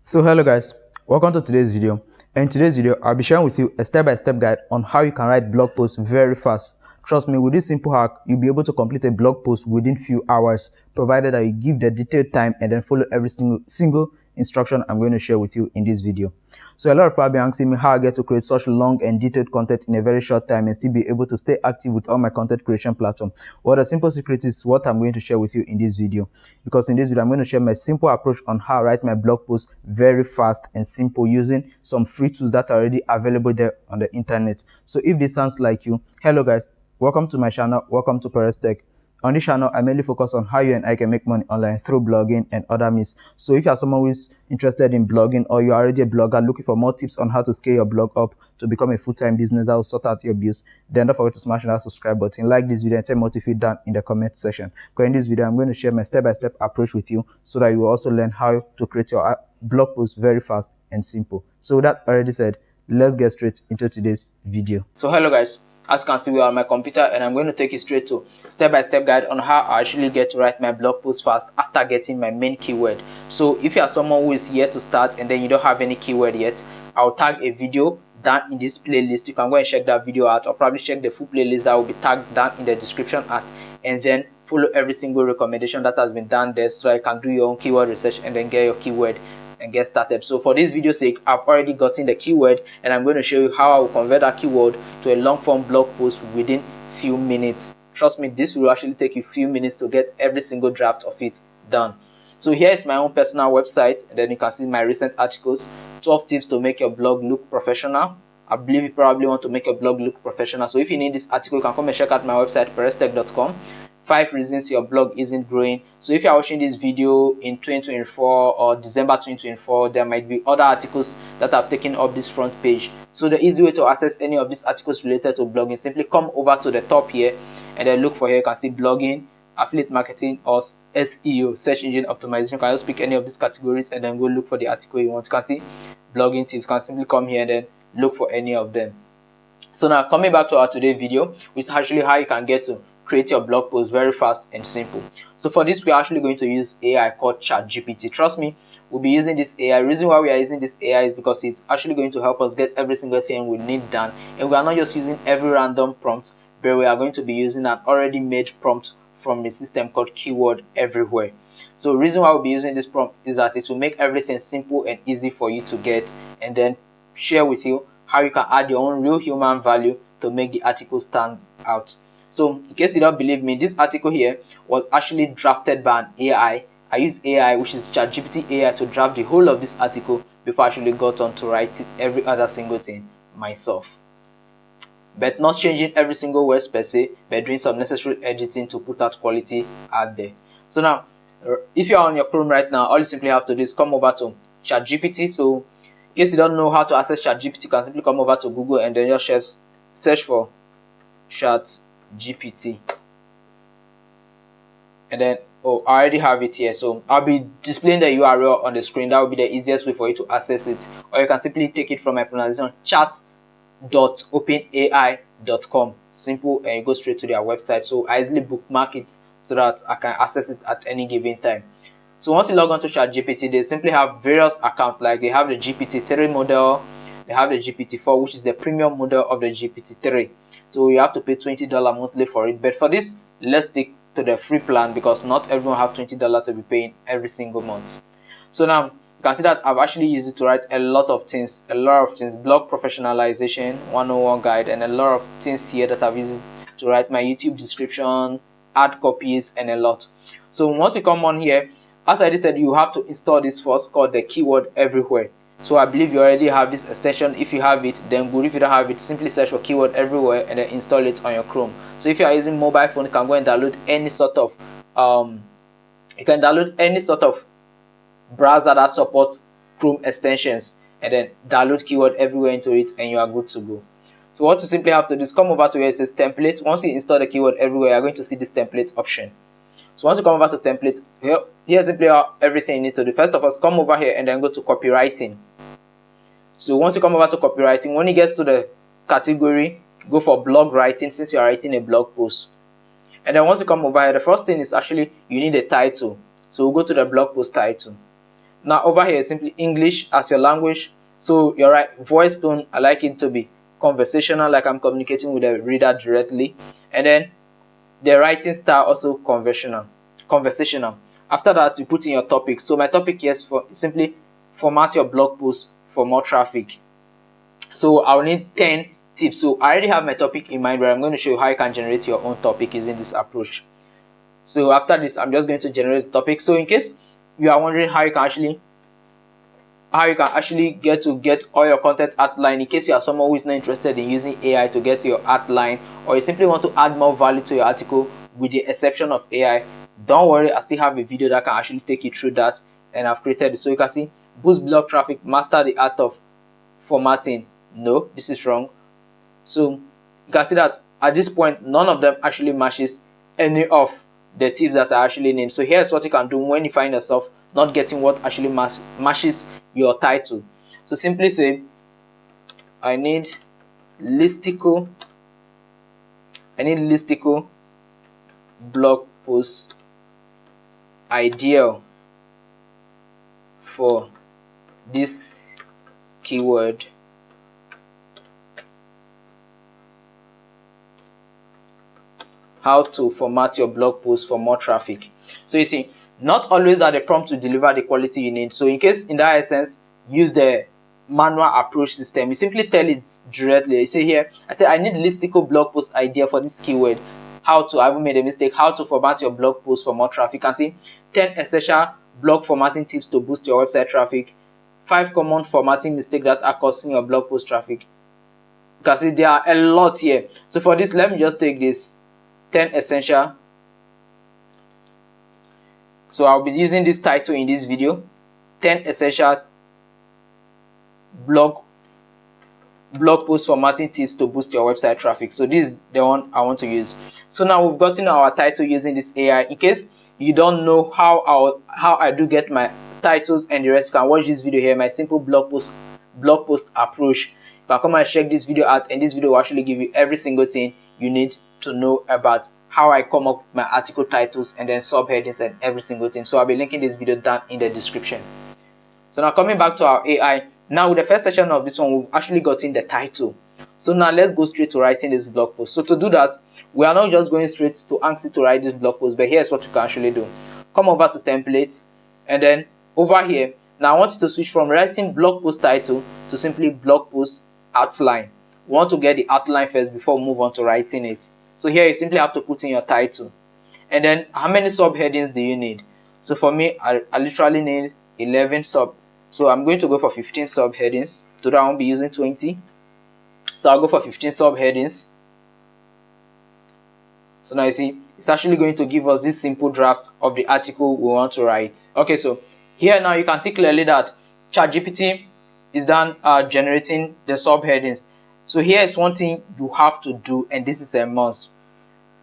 So hello guys, welcome to today's video. And in today's video, I'll be sharing with you a step-by-step guide on how you can write blog posts very fast. Trust me, with this simple hack, you'll be able to complete a blog post within few hours, provided that you give the detailed time and then follow every single instruction I'm going to share with you in this video. So a lot of people have been asking me how I get to create such long and detailed content in a very short time and still be able to stay active with all my content creation platform. Well, the simple secret is what I'm going to share with you in this video, because in this video I'm going to share my simple approach on how I write my blog post very fast and simple using some free tools that are already available there on the internet. So if this sounds like you, hello guys, welcome to my channel, welcome to Perez Tech. On this channel, I mainly focus on how you and I can make money online through blogging and other means. So if you are someone who is interested in blogging, or you are already a blogger looking for more tips on how to scale your blog up to become a full-time business that will sort out your bills, then don't forget to smash that subscribe button, like this video, and tell me what you feel down in the comment section. Because in this video, I'm going to share my step-by-step approach with you so that you will also learn how to create your blog post very fast and simple. So with that already said, let's get straight into today's video. So hello guys. As you can see, we are on my computer and I'm going to take you straight to step-by-step guide on how I actually get to write my blog post fast after getting my main keyword. So if you are someone who is here to start and then you don't have any keyword yet, I'll tag a video down in this playlist. You can go and check that video out, or probably check the full playlist that will be tagged down in the description at, and then follow every single recommendation that has been done there so that you can do your own keyword research and then get your keyword and get started. So for this video sake, I've already gotten the keyword and I'm going to show you how I will convert that keyword to a long form blog post within few minutes. Trust me, this will actually take you few minutes to get every single draft of it done. So here is my own personal website, and then you can see my recent articles, 12 tips to make your blog look professional. I believe you probably want to make your blog look professional. So if you need this article, you can come and check out my website, pereztech.com. 5 reasons your blog isn't growing. So if you're watching this video in 2024 or December 2024, there might be other articles that have taken up this front page. So the easy way to access any of these articles related to blogging, simply come over to the top here and then look for here. You can see blogging, affiliate marketing, or SEO, search engine optimization. You can just pick any of these categories and then go look for the article you want. You can see blogging tips. You can simply come here and then look for any of them. So now coming back to our today's video, which is actually how you can get to create your blog post very fast and simple. So for this, we're actually going to use AI called ChatGPT. Trust me, we'll be using this AI. The reason why we are using this AI is because it's actually going to help us get every single thing we need done. And we are not just using every random prompt, but we are going to be using an already made prompt from a system called Keyword Everywhere. So the reason why we'll be using this prompt is that it will make everything simple and easy for you to get, and then share with you how you can add your own real human value to make the article stand out. So in case you don't believe me, this article here was actually drafted by an AI. I use AI, which is ChatGPT AI, to draft the whole of this article before I actually got on to write it, every other single thing myself. But not changing every single word per se, but doing some necessary editing to put out quality out there. So now, if you're on your Chrome right now, all you simply have to do is come over to ChatGPT. So in case you don't know how to access ChatGPT, you can simply come over to Google and then just search for ChatGPT, and then I already have it here, so I'll be displaying the URL on the screen. That will be the easiest way for you to access it, or you can simply take it from my pronunciation, chat.openai.com. Simple, and you go straight to their website. So I easily bookmark it so that I can access it at any given time. So once you log on to ChatGPT, they simply have various accounts, like they have the GPT-3 model, they have the GPT-4, which is the premium model of the GPT-3. So you have to pay $20 monthly for it. But for this, let's stick to the free plan, because not everyone have $20 to be paying every single month. So now you can see that I've actually used it to write a lot of things, blog professionalization 101 guide, and a lot of things here that I've used it to write my YouTube description, add copies, and a lot. So once you come on here, as I said, you have to install this first, called the Keyword Everywhere. So I believe you already have this extension. If you have it, then good. If you don't have it, simply search for Keyword Everywhere and then install it on your Chrome. So if you are using mobile phone, you can go and download any sort of browser that supports Chrome extensions, and then download Keyword Everywhere into it, and you are good to go. So what you simply have to do is come over to where it says template. Once you install the Keyword Everywhere, you are going to see this template option. So once you come over to template, here's simply everything you need to do. First of all, come over here and then go to copywriting. So once you come over to copywriting, when you get to the category, go for blog writing, since you are writing a blog post. And then once you come over here, the first thing is actually you need a title. So we'll go to the blog post title. Now over here, simply English as your language. So you're right, voice tone, I like it to be conversational, like I'm communicating with the reader directly. And then the writing style also conversational. After that, you put in your topic. So my topic here is for simply format your blog post for more traffic. So I'll need 10 tips. So I already have my topic in mind, but I'm going to show you how you can generate your own topic using this approach. So after this, I'm just going to generate the topic. So in case you are wondering how you can actually get all your content outline, in case you are someone who is not interested in using AI to get your outline, or you simply want to add more value to your article with the exception of AI, don't worry, I still have a video that can actually take you through that, and I've created it. So you can see, boost blog traffic, master the art of formatting. No, this is wrong. So you can see that at this point, none of them actually matches any of the tips that I actually need. So here's what you can do when you find yourself not getting what actually matches your title. So simply say, I need listicle blog post ideal for this keyword. How to format your blog post for more traffic. So you see, not always are the prompts to deliver the quality you need. So in case, in that essence, use the manual approach system. You simply tell it directly. You say here, I say I need listicle blog post idea for this keyword. How to, I haven't made a mistake, how to format your blog post for more traffic. You can see 10 essential blog formatting tips to boost your website traffic, 5 common formatting mistakes that are causing your blog post traffic. You can see there are a lot here. So for this, let me just take this 10 essential. So I'll be using this title in this video, 10 essential blog post formatting tips to boost your website traffic. So this is the one I want to use. So now we've gotten our title using this AI. In case you don't know how I do get my titles and the rest, you can watch this video here, my simple blog post approach. You can come and check this video out, and this video will actually give you every single thing you need to know about how I come up with my article titles and then subheadings and every single thing. So I'll be linking this video down in the description. So now coming back to our AI, now with the first section of this one, we've actually gotten the title. So now let's go straight to writing this blog post. So to do that, we are not just going straight to Anxi to write this blog post, but here's what you can actually do. Come over to template, and then over here, now I want you to switch from writing blog post title to simply blog post outline. We want to get the outline first before we move on to writing it. So here you simply have to put in your title, and then how many subheadings do you need? So for me, I literally need 11 sub. So I'm going to go for 15 subheadings. Today I won't be using 20. So I'll go for 15 subheadings. So now you see, it's actually going to give us this simple draft of the article we want to write. Okay, so here now you can see clearly that ChatGPT is done generating the subheadings. So here is one thing you have to do, and this is a must.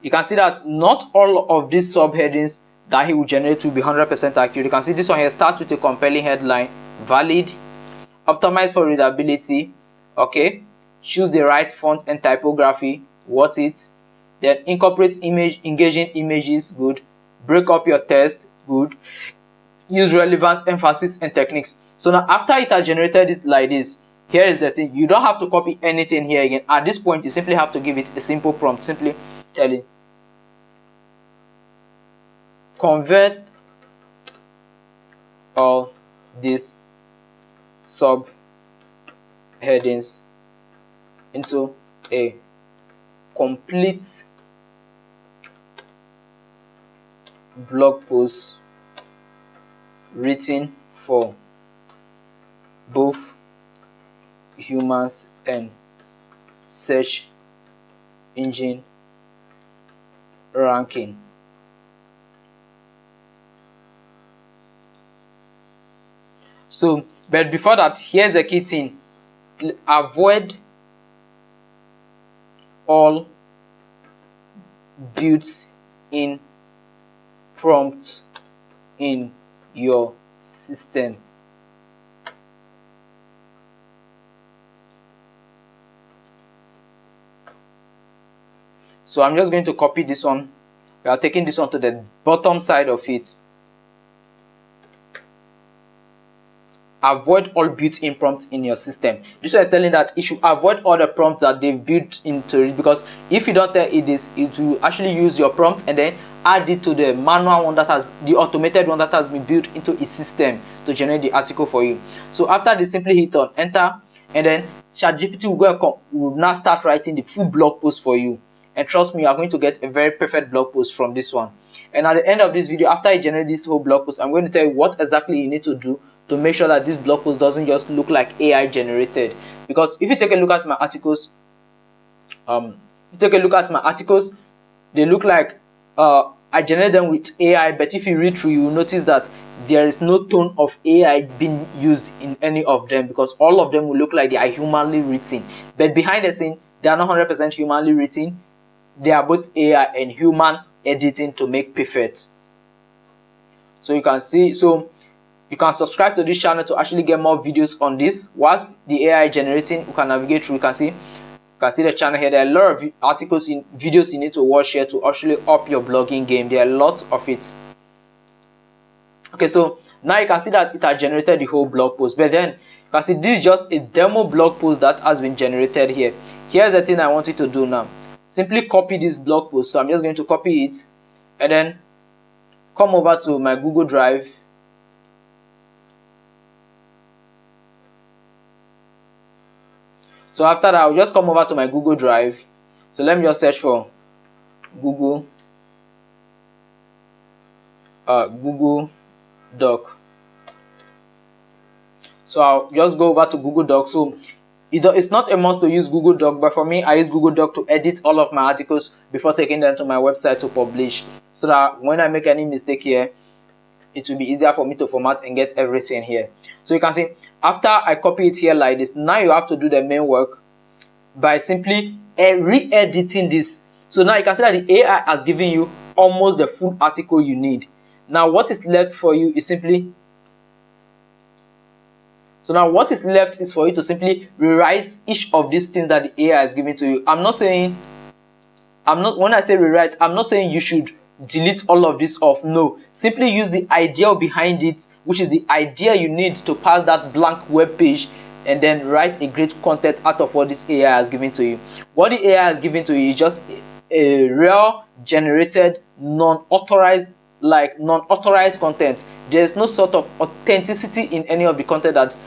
You can see that not all of these subheadings that he will generate will be 100% accurate. You can see this one here starts with a compelling headline, valid, optimize for readability, okay, choose the right font and typography, worth it, then incorporate engaging images, good, break up your text, good, use relevant emphasis and techniques. So now after it has generated it like this, here is the thing, you don't have to copy anything here again. At this point, you simply have to give it a simple prompt. Simply tell it, convert all these subheadings into a complete blog post written for both humans and search engine ranking. So, but before that, here's the key thing: avoid all built-in prompts in your system. So I'm just going to copy this one. We are taking this one to the bottom side of it. avoid all built-in prompts in your system. This one is telling that it should avoid all the prompts that they've built into it, because if you don't tell it this, it will actually use your prompt and then add it to the manual one, that has the automated one that has been built into its system to generate the article for you. So after this, simply hit on enter, and then ChatGPT will now start writing the full blog post for you. And trust me, you are going to get a very perfect blog post from this one. And at the end of this video, after I generate this whole blog post, I'm going to tell you what exactly you need to do to make sure that this blog post doesn't just look like AI generated. Because if you take a look at my articles, they look like I generated them with AI, but if you read through, you will notice that there is no tone of AI being used in any of them, because all of them will look like they are humanly written. But behind the scene, they are not 100% humanly written. They are both AI and human editing to make perfect. So you can see, so you can subscribe to this channel to actually get more videos on this. Whilst the AI generating, you can navigate through. You can see the channel here. There are a lot of articles and videos you need to watch here to actually up your blogging game. There are a lot of it. Okay, so now you can see that it has generated the whole blog post, but then you can see this is just a demo blog post that has been generated here. Here's the thing I want you to do now. Simply copy this blog post. So I'm just going to copy it and then come over to my Google Drive. So after that, I'll just come over to my Google Drive. So let me just search for Google Doc. So I'll just go over to Google Doc. So it's not a must to use Google Doc, but for me, I use Google Doc to edit all of my articles before taking them to my website to publish, so that when I make any mistake here, it will be easier for me to format and get everything here. So you can see after I copy it here like this, now you have to do the main work by simply re-editing this. So now you can see that the AI has given you almost the full article you need. Now what is left for you is simply what is left is for you to simply rewrite each of these things that the AI is giving to you. When I say rewrite, I'm not saying you should delete all of this off. No, simply use the idea behind it, which is the idea you need to pass that blank web page, and then write a great content out of what this AI has given to you. What the AI has given to you is just a real generated non-authorized content. There's no sort of authenticity in any of the content that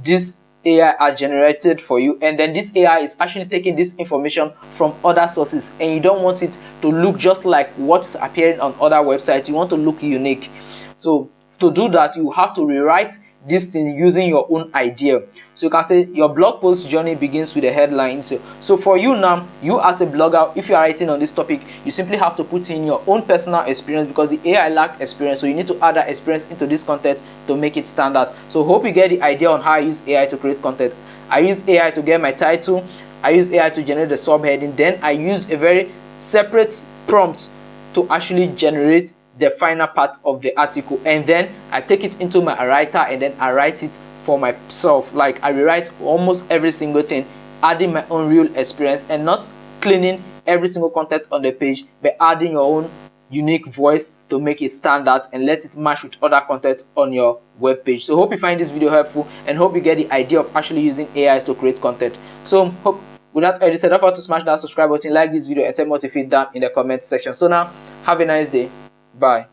this AI are generated for you, and then this AI is actually taking this information from other sources, and you don't want it to look just like what's appearing on other websites. You want to look unique. So to do that, you have to rewrite this thing using your own idea. So you can say your blog post journey begins with a headline. So for you now, you as a blogger, if you are writing on this topic, you simply have to put in your own personal experience, because the AI lack experience, so you need to add that experience into this content to make it stand out. So hope you get the idea on how I use AI to create content. I use AI to get my title, I use AI to generate the subheading, then I use a very separate prompt to actually generate the final part of the article, and then I take it into my writer and then I write it for myself. Like I rewrite almost every single thing, adding my own real experience and not cleaning every single content on the page, but adding your own unique voice to make it stand out and let it match with other content on your web page. So hope you find this video helpful and hope you get the idea of actually using AIs to create content. So hope without any said, don't forget to smash that subscribe button, like this video, and tell me what you feel down in the comment section. So now have a nice day. Bye.